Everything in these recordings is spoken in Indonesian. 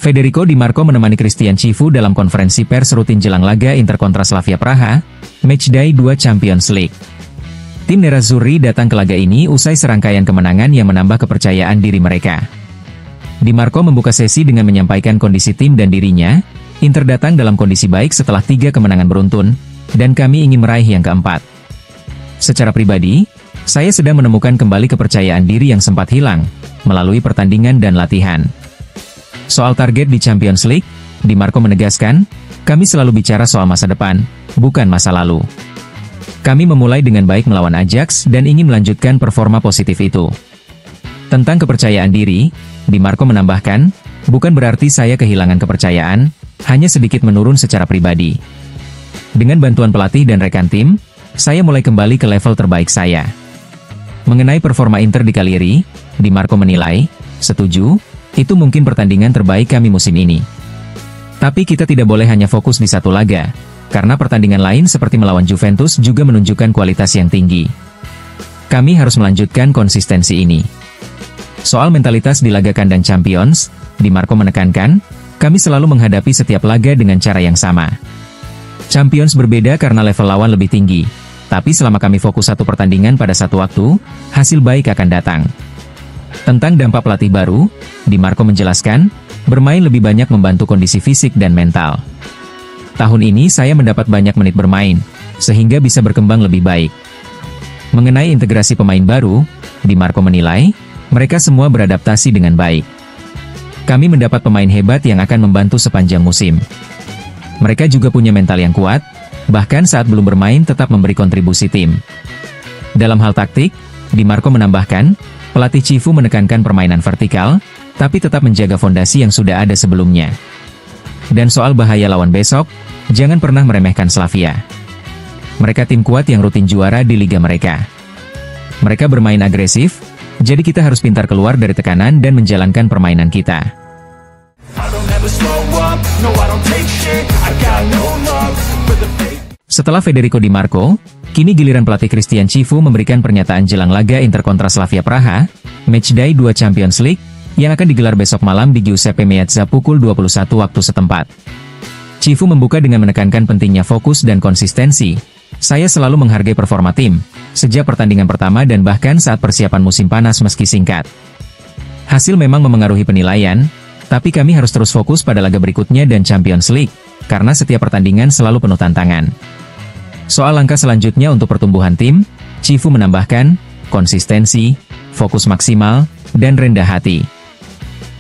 Federico Di Marco menemani Christian Chivu dalam konferensi pers rutin jelang laga Inter kontra Slavia Praha, Matchday 2 Champions League. Tim Nerazzurri datang ke laga ini usai serangkaian kemenangan yang menambah kepercayaan diri mereka. Di Marco membuka sesi dengan menyampaikan kondisi tim dan dirinya. Inter datang dalam kondisi baik setelah 3 kemenangan beruntun, dan kami ingin meraih yang keempat. Secara pribadi, saya sedang menemukan kembali kepercayaan diri yang sempat hilang, melalui pertandingan dan latihan. Soal target di Champions League, Di Marco menegaskan, kami selalu bicara soal masa depan, bukan masa lalu. Kami memulai dengan baik melawan Ajax dan ingin melanjutkan performa positif itu. Tentang kepercayaan diri, Di Marco menambahkan, bukan berarti saya kehilangan kepercayaan, hanya sedikit menurun secara pribadi. Dengan bantuan pelatih dan rekan tim, saya mulai kembali ke level terbaik saya. Mengenai performa Inter di Cagliari, Di Marco menilai, setuju, itu mungkin pertandingan terbaik kami musim ini. Tapi kita tidak boleh hanya fokus di satu laga, karena pertandingan lain seperti melawan Juventus juga menunjukkan kualitas yang tinggi. Kami harus melanjutkan konsistensi ini. Soal mentalitas di laga kandang Champions, Di Marco menekankan, kami selalu menghadapi setiap laga dengan cara yang sama. Champions berbeda karena level lawan lebih tinggi, tapi selama kami fokus satu pertandingan pada satu waktu, hasil baik akan datang. Tentang dampak pelatih baru, Di Marco menjelaskan, bermain lebih banyak membantu kondisi fisik dan mental. Tahun ini saya mendapat banyak menit bermain, sehingga bisa berkembang lebih baik. Mengenai integrasi pemain baru, Di Marco menilai, mereka semua beradaptasi dengan baik. Kami mendapat pemain hebat yang akan membantu sepanjang musim. Mereka juga punya mental yang kuat, bahkan saat belum bermain tetap memberi kontribusi tim. Dalam hal taktik, Di Marco menambahkan, pelatih Chivu menekankan permainan vertikal, tapi tetap menjaga fondasi yang sudah ada sebelumnya. Dan soal bahaya lawan besok, jangan pernah meremehkan Slavia. Mereka tim kuat yang rutin juara di liga mereka. Mereka bermain agresif, jadi kita harus pintar keluar dari tekanan dan menjalankan permainan kita. Setelah Federico Di Marco, kini giliran pelatih Christian Chivu memberikan pernyataan jelang laga Inter kontra Slavia Praha, Matchday 2 Champions League, yang akan digelar besok malam di Giuseppe Meazza pukul 21 waktu setempat. Chivu membuka dengan menekankan pentingnya fokus dan konsistensi. Saya selalu menghargai performa tim, sejak pertandingan pertama dan bahkan saat persiapan musim panas meski singkat. Hasil memang memengaruhi penilaian, tapi kami harus terus fokus pada laga berikutnya dan Champions League, karena setiap pertandingan selalu penuh tantangan. Soal langkah selanjutnya untuk pertumbuhan tim, Chivu menambahkan, konsistensi, fokus maksimal, dan rendah hati.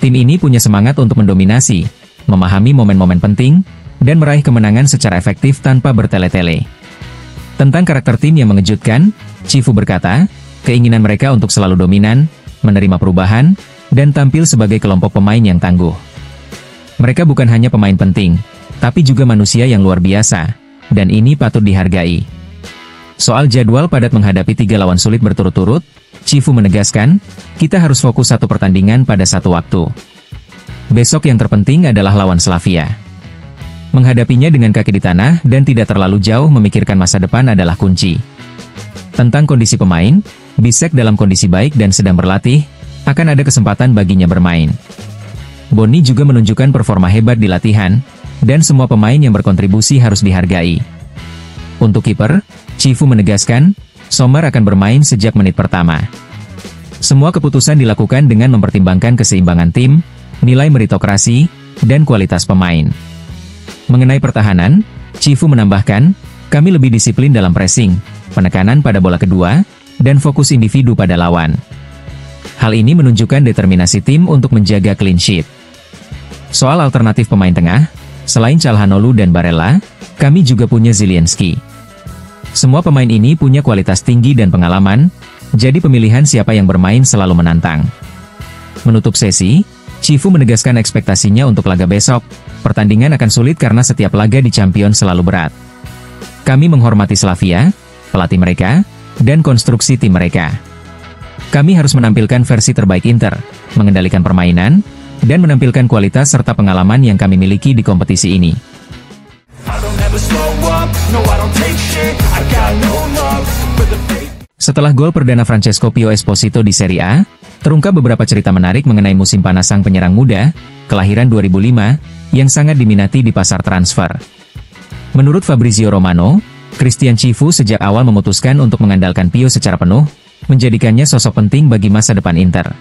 Tim ini punya semangat untuk mendominasi, memahami momen-momen penting, dan meraih kemenangan secara efektif tanpa bertele-tele. Tentang karakter tim yang mengejutkan, Chivu berkata, keinginan mereka untuk selalu dominan, menerima perubahan, dan tampil sebagai kelompok pemain yang tangguh. Mereka bukan hanya pemain penting, tapi juga manusia yang luar biasa, dan ini patut dihargai. Soal jadwal padat menghadapi 3 lawan sulit berturut-turut, Chivu menegaskan, kita harus fokus satu pertandingan pada satu waktu. Besok yang terpenting adalah lawan Slavia. Menghadapinya dengan kaki di tanah dan tidak terlalu jauh memikirkan masa depan adalah kunci. Tentang kondisi pemain, Bisek dalam kondisi baik dan sedang berlatih, akan ada kesempatan baginya bermain. Boni juga menunjukkan performa hebat di latihan, dan semua pemain yang berkontribusi harus dihargai. Untuk kiper, Chivu menegaskan, Sommer akan bermain sejak menit pertama. Semua keputusan dilakukan dengan mempertimbangkan keseimbangan tim, nilai meritokrasi, dan kualitas pemain. Mengenai pertahanan, Chivu menambahkan, kami lebih disiplin dalam pressing, penekanan pada bola kedua, dan fokus individu pada lawan. Hal ini menunjukkan determinasi tim untuk menjaga clean sheet. Soal alternatif pemain tengah, selain Calhanoglu dan Barella, kami juga punya Zielinski. Semua pemain ini punya kualitas tinggi dan pengalaman, jadi pemilihan siapa yang bermain selalu menantang. Menutup sesi, Chivu menegaskan ekspektasinya untuk laga besok, pertandingan akan sulit karena setiap laga di Champions selalu berat. Kami menghormati Slavia, pelatih mereka, dan konstruksi tim mereka. Kami harus menampilkan versi terbaik Inter, mengendalikan permainan, dan menampilkan kualitas serta pengalaman yang kami miliki di kompetisi ini. Setelah gol perdana Francesco Pio Esposito di Serie A, terungkap beberapa cerita menarik mengenai musim panas sang penyerang muda, kelahiran 2005, yang sangat diminati di pasar transfer. Menurut Fabrizio Romano, Christian Chivu sejak awal memutuskan untuk mengandalkan Pio secara penuh, menjadikannya sosok penting bagi masa depan Inter.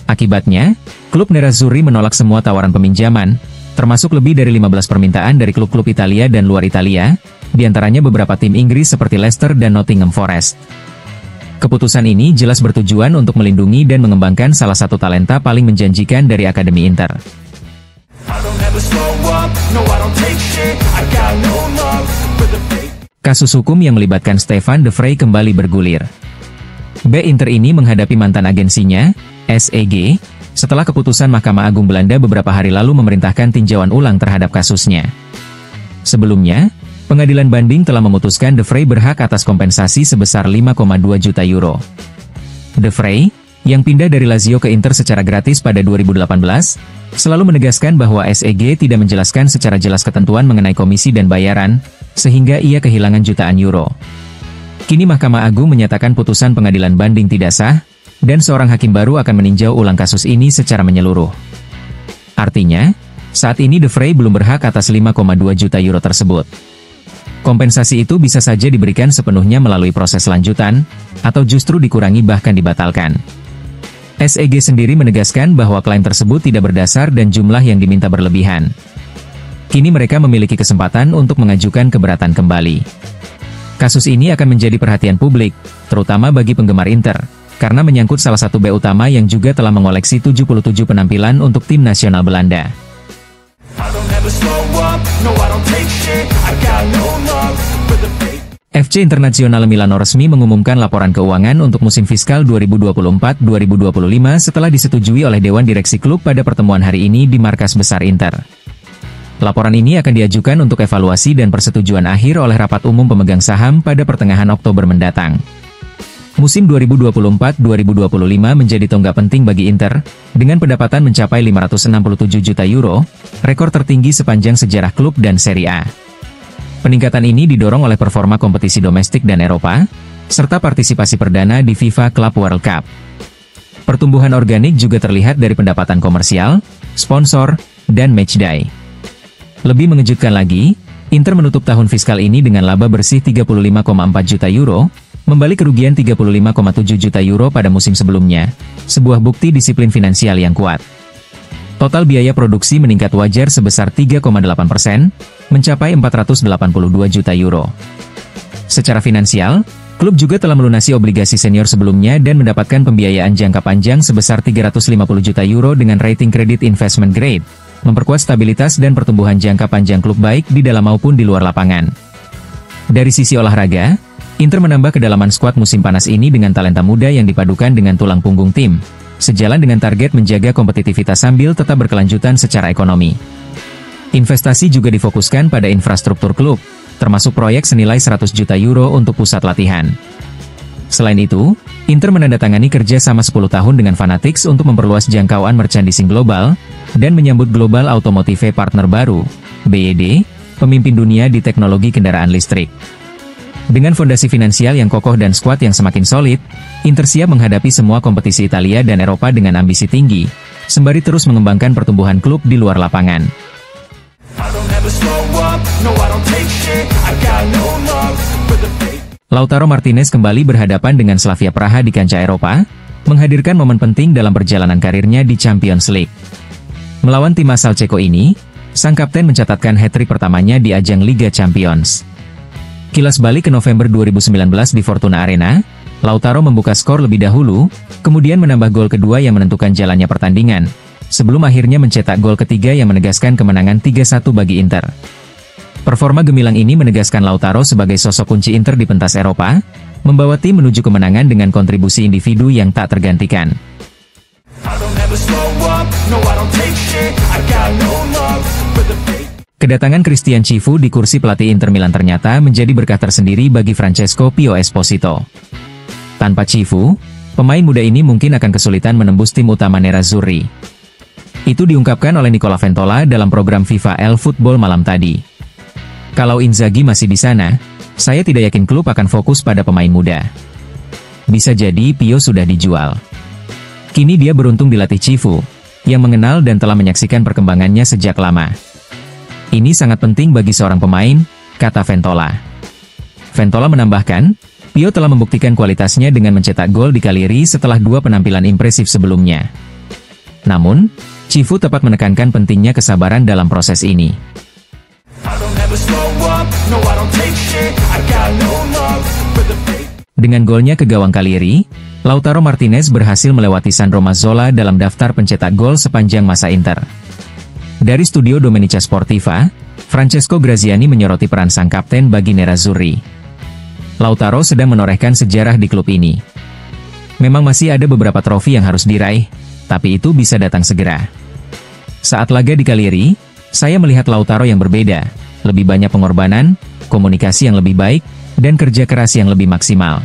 Akibatnya, klub Nerazzurri menolak semua tawaran peminjaman, termasuk lebih dari 15 permintaan dari klub-klub Italia dan luar Italia, diantaranya beberapa tim Inggris seperti Leicester dan Nottingham Forest. Keputusan ini jelas bertujuan untuk melindungi dan mengembangkan salah satu talenta paling menjanjikan dari Akademi Inter. Kasus hukum yang melibatkan Stefan de Vrij kembali bergulir. B Inter ini menghadapi mantan agensinya, SEG, setelah keputusan Mahkamah Agung Belanda beberapa hari lalu memerintahkan tinjauan ulang terhadap kasusnya. Sebelumnya, pengadilan banding telah memutuskan de Vrij berhak atas kompensasi sebesar 5,2 juta euro. De Vrij, yang pindah dari Lazio ke Inter secara gratis pada 2018, selalu menegaskan bahwa SEG tidak menjelaskan secara jelas ketentuan mengenai komisi dan bayaran, sehingga ia kehilangan jutaan euro. Kini Mahkamah Agung menyatakan putusan pengadilan banding tidak sah, dan seorang hakim baru akan meninjau ulang kasus ini secara menyeluruh. Artinya, saat ini de Vrij belum berhak atas 5,2 juta euro tersebut. Kompensasi itu bisa saja diberikan sepenuhnya melalui proses lanjutan, atau justru dikurangi bahkan dibatalkan. SEG sendiri menegaskan bahwa klaim tersebut tidak berdasar dan jumlah yang diminta berlebihan. Kini mereka memiliki kesempatan untuk mengajukan keberatan kembali. Kasus ini akan menjadi perhatian publik, terutama bagi penggemar Inter, karena menyangkut salah satu bek utama yang juga telah mengoleksi 77 penampilan untuk tim nasional Belanda. FC Internazionale Milano resmi mengumumkan laporan keuangan untuk musim fiskal 2024-2025 setelah disetujui oleh Dewan Direksi klub pada pertemuan hari ini di markas besar Inter. Laporan ini akan diajukan untuk evaluasi dan persetujuan akhir oleh rapat umum pemegang saham pada pertengahan Oktober mendatang. Musim 2024-2025 menjadi tonggak penting bagi Inter, dengan pendapatan mencapai 567 juta euro, rekor tertinggi sepanjang sejarah klub dan Serie A. Peningkatan ini didorong oleh performa kompetisi domestik dan Eropa, serta partisipasi perdana di FIFA Club World Cup. Pertumbuhan organik juga terlihat dari pendapatan komersial, sponsor, dan matchday. Lebih mengejutkan lagi, Inter menutup tahun fiskal ini dengan laba bersih 35,4 juta euro, membalik kerugian 35,7 juta euro pada musim sebelumnya, sebuah bukti disiplin finansial yang kuat. Total biaya produksi meningkat wajar sebesar 3,8%, mencapai 482 juta euro. Secara finansial, klub juga telah melunasi obligasi senior sebelumnya dan mendapatkan pembiayaan jangka panjang sebesar 350 juta euro dengan rating kredit investment grade, memperkuat stabilitas dan pertumbuhan jangka panjang klub baik di dalam maupun di luar lapangan. Dari sisi olahraga, Inter menambah kedalaman skuad musim panas ini dengan talenta muda yang dipadukan dengan tulang punggung tim, sejalan dengan target menjaga kompetitivitas sambil tetap berkelanjutan secara ekonomi. Investasi juga difokuskan pada infrastruktur klub, termasuk proyek senilai 100 juta euro untuk pusat latihan. Selain itu, Inter menandatangani kerja sama 10 tahun dengan Fanatics untuk memperluas jangkauan merchandising global, dan menyambut Global Automotive Partner baru, BYD, pemimpin dunia di teknologi kendaraan listrik. Dengan fondasi finansial yang kokoh dan skuad yang semakin solid, Inter siap menghadapi semua kompetisi Italia dan Eropa dengan ambisi tinggi, sembari terus mengembangkan pertumbuhan klub di luar lapangan. Lautaro Martinez kembali berhadapan dengan Slavia Praha di kancah Eropa, menghadirkan momen penting dalam perjalanan karirnya di Champions League. Melawan tim asal Ceko ini, sang kapten mencatatkan hat-trick pertamanya di ajang Liga Champions. Kilas balik ke November 2019 di Fortuna Arena, Lautaro membuka skor lebih dahulu, kemudian menambah gol kedua yang menentukan jalannya pertandingan, sebelum akhirnya mencetak gol ketiga yang menegaskan kemenangan 3-1 bagi Inter. Performa gemilang ini menegaskan Lautaro sebagai sosok kunci Inter di pentas Eropa, membawa tim menuju kemenangan dengan kontribusi individu yang tak tergantikan. Kedatangan Christian Chivu di kursi pelatih Inter Milan ternyata menjadi berkah tersendiri bagi Francesco Pio Esposito. Tanpa Chivu, pemain muda ini mungkin akan kesulitan menembus tim utama Nerazzurri. Itu diungkapkan oleh Nicola Ventola dalam program FIFA El Football malam tadi. Kalau Inzaghi masih di sana, saya tidak yakin klub akan fokus pada pemain muda. bisa jadi Pio sudah dijual. Kini dia beruntung dilatih Cifu, yang mengenal dan telah menyaksikan perkembangannya sejak lama. Ini sangat penting bagi seorang pemain, kata Ventola. Ventola menambahkan, Pio telah membuktikan kualitasnya dengan mencetak gol di Cagliari setelah 2 penampilan impresif sebelumnya. Namun, Cifu tepat menekankan pentingnya kesabaran dalam proses ini. Dengan golnya ke gawang Cagliari, Lautaro Martinez berhasil melewati Sandro Mazzola dalam daftar pencetak gol sepanjang masa Inter. Dari studio Domenica Sportiva, Francesco Graziani menyoroti peran sang kapten bagi Nerazzurri. Lautaro sedang menorehkan sejarah di klub ini. Memang masih ada beberapa trofi yang harus diraih, tapi itu bisa datang segera. Saat laga di Cagliari, saya melihat Lautaro yang berbeda, lebih banyak pengorbanan, komunikasi yang lebih baik, dan kerja keras yang lebih maksimal.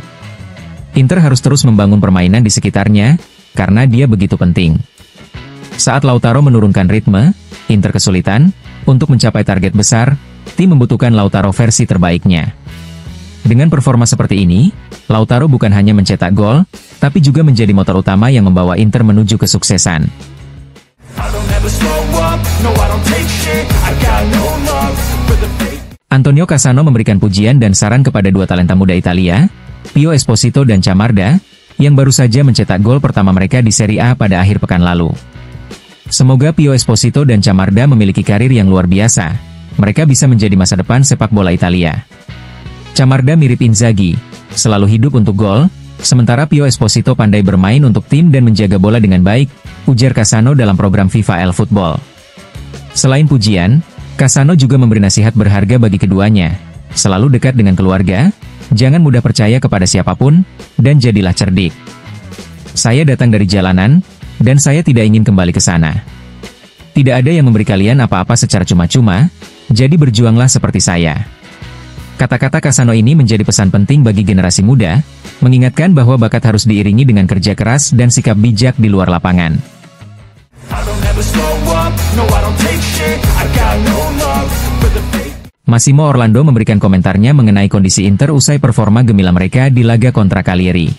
Inter harus terus membangun permainan di sekitarnya, karena dia begitu penting. Saat Lautaro menurunkan ritme, Inter kesulitan untuk mencapai target besar, tim membutuhkan Lautaro versi terbaiknya. Dengan performa seperti ini, Lautaro bukan hanya mencetak gol, tapi juga menjadi motor utama yang membawa Inter menuju kesuksesan. Antonio Cassano memberikan pujian dan saran kepada 2 talenta muda Italia, Pio Esposito dan Camarda, yang baru saja mencetak gol pertama mereka di Serie A pada akhir pekan lalu. Semoga Pio Esposito dan Camarda memiliki karir yang luar biasa. Mereka bisa menjadi masa depan sepak bola Italia. Camarda mirip Inzaghi, selalu hidup untuk gol, sementara Pio Esposito pandai bermain untuk tim dan menjaga bola dengan baik, ujar Cassano dalam program FIFA El Football. Selain pujian, Cassano juga memberi nasihat berharga bagi keduanya. Selalu dekat dengan keluarga, jangan mudah percaya kepada siapapun, dan jadilah cerdik. Saya datang dari jalanan, dan saya tidak ingin kembali ke sana. Tidak ada yang memberi kalian apa-apa secara cuma-cuma, jadi berjuanglah seperti saya. Kata-kata Cassano ini menjadi pesan penting bagi generasi muda, mengingatkan bahwa bakat harus diiringi dengan kerja keras dan sikap bijak di luar lapangan. Massimo Orlando memberikan komentarnya mengenai kondisi Inter usai performa gemilang mereka di laga kontra Cagliari.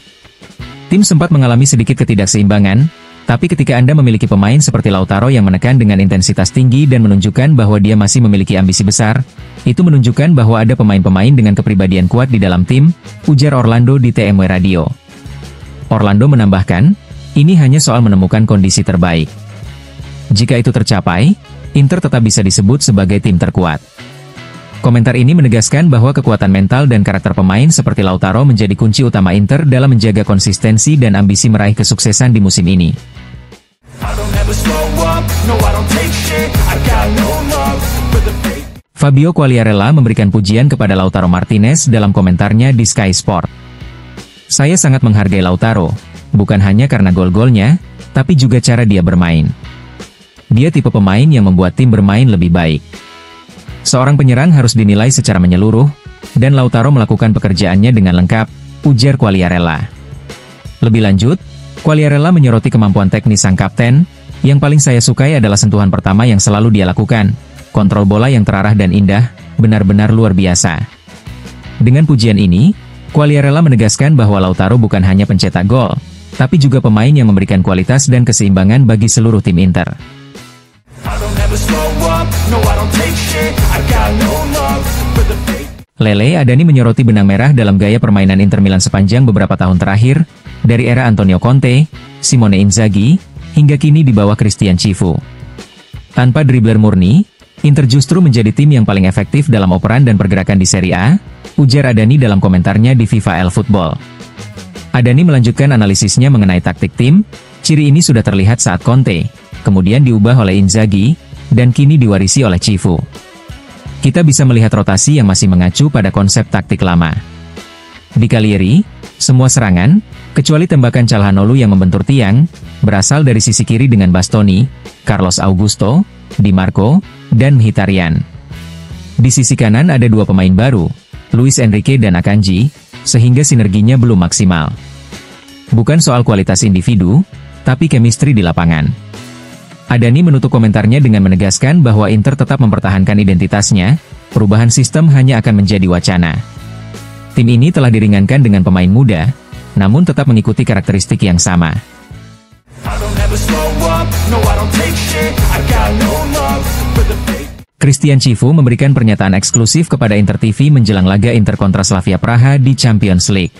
Tim sempat mengalami sedikit ketidakseimbangan, tapi ketika Anda memiliki pemain seperti Lautaro yang menekan dengan intensitas tinggi dan menunjukkan bahwa dia masih memiliki ambisi besar, itu menunjukkan bahwa ada pemain-pemain dengan kepribadian kuat di dalam tim, ujar Orlando di TMW Radio. Orlando menambahkan, ini hanya soal menemukan kondisi terbaik. Jika itu tercapai, Inter tetap bisa disebut sebagai tim terkuat. Komentar ini menegaskan bahwa kekuatan mental dan karakter pemain seperti Lautaro menjadi kunci utama Inter dalam menjaga konsistensi dan ambisi meraih kesuksesan di musim ini. Fabio Quagliarella memberikan pujian kepada Lautaro Martinez dalam komentarnya di Sky Sport. Saya sangat menghargai Lautaro, bukan hanya karena gol-golnya, tapi juga cara dia bermain. Dia tipe pemain yang membuat tim bermain lebih baik. Seorang penyerang harus dinilai secara menyeluruh, dan Lautaro melakukan pekerjaannya dengan lengkap, ujar Quagliarella. Lebih lanjut, Quagliarella menyoroti kemampuan teknis sang kapten, yang paling saya sukai adalah sentuhan pertama yang selalu dia lakukan, kontrol bola yang terarah dan indah, benar-benar luar biasa. Dengan pujian ini, Quagliarella menegaskan bahwa Lautaro bukan hanya pencetak gol, tapi juga pemain yang memberikan kualitas dan keseimbangan bagi seluruh tim Inter. Lele Adani menyoroti benang merah dalam gaya permainan Inter Milan sepanjang beberapa tahun terakhir, dari era Antonio Conte, Simone Inzaghi, hingga kini di bawah Christian Cifu. Tanpa dribler murni, Inter justru menjadi tim yang paling efektif dalam operan dan pergerakan di Serie A, ujar Adani dalam komentarnya di FIFA El Football. Adani melanjutkan analisisnya mengenai taktik tim, ciri ini sudah terlihat saat Conte, kemudian diubah oleh Inzaghi, dan kini diwarisi oleh Cifu. Kita bisa melihat rotasi yang masih mengacu pada konsep taktik lama. Di Cagliari, semua serangan, kecuali tembakan Calhanoglu yang membentur tiang, berasal dari sisi kiri dengan Bastoni, Carlos Augusto, Di Marco, dan Mkhitaryan. Di sisi kanan ada 2 pemain baru, Luis Enrique dan Akanji, sehingga sinerginya belum maksimal. Bukan soal kualitas individu, tapi chemistry di lapangan. Adani menutup komentarnya dengan menegaskan bahwa Inter tetap mempertahankan identitasnya, perubahan sistem hanya akan menjadi wacana. Tim ini telah diringankan dengan pemain muda, namun tetap mengikuti karakteristik yang sama. Christian Chivu memberikan pernyataan eksklusif kepada Inter TV menjelang laga Inter kontra Slavia Praha di Champions League.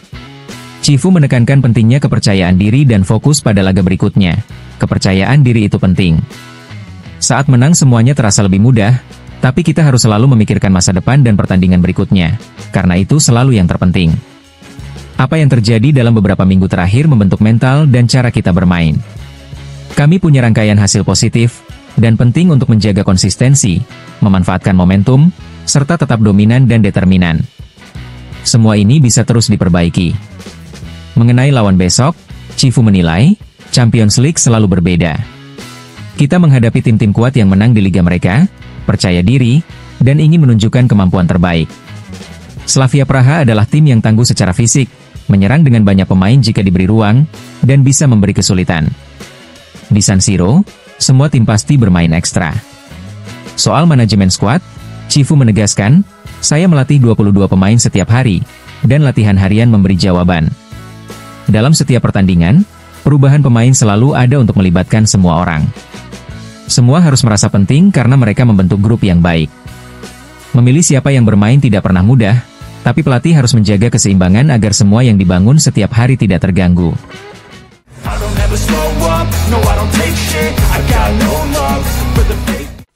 Chivu menekankan pentingnya kepercayaan diri dan fokus pada laga berikutnya. Kepercayaan diri itu penting. Saat menang semuanya terasa lebih mudah, tapi kita harus selalu memikirkan masa depan dan pertandingan berikutnya. Karena itu selalu yang terpenting. Apa yang terjadi dalam beberapa minggu terakhir membentuk mental dan cara kita bermain. Kami punya rangkaian hasil positif, dan penting untuk menjaga konsistensi, memanfaatkan momentum, serta tetap dominan dan determinan. Semua ini bisa terus diperbaiki. Mengenai lawan besok, Chivu menilai, Champions League selalu berbeda. Kita menghadapi tim-tim kuat yang menang di liga mereka, percaya diri, dan ingin menunjukkan kemampuan terbaik. Slavia Praha adalah tim yang tangguh secara fisik, menyerang dengan banyak pemain jika diberi ruang, dan bisa memberi kesulitan. Di San Siro, semua tim pasti bermain ekstra. Soal manajemen skuad, Chivu menegaskan, saya melatih 22 pemain setiap hari, dan latihan harian memberi jawaban. Dalam setiap pertandingan, perubahan pemain selalu ada untuk melibatkan semua orang. Semua harus merasa penting karena mereka membentuk grup yang baik. Memilih siapa yang bermain tidak pernah mudah, tapi pelatih harus menjaga keseimbangan agar semua yang dibangun setiap hari tidak terganggu.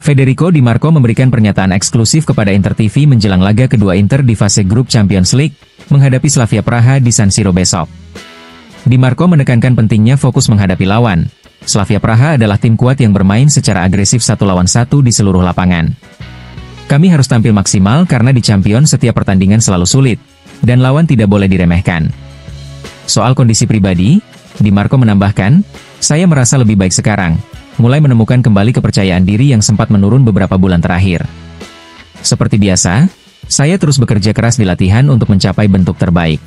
Federico Di Marco memberikan pernyataan eksklusif kepada Inter TV menjelang laga kedua Inter di fase grup Champions League, menghadapi Slavia Praha di San Siro besok. Di Marco menekankan pentingnya fokus menghadapi lawan. Slavia Praha adalah tim kuat yang bermain secara agresif 1 lawan 1 di seluruh lapangan. Kami harus tampil maksimal karena di Champions setiap pertandingan selalu sulit, dan lawan tidak boleh diremehkan. Soal kondisi pribadi, Di Marco menambahkan, saya merasa lebih baik sekarang, mulai menemukan kembali kepercayaan diri yang sempat menurun beberapa bulan terakhir. Seperti biasa, saya terus bekerja keras di latihan untuk mencapai bentuk terbaik.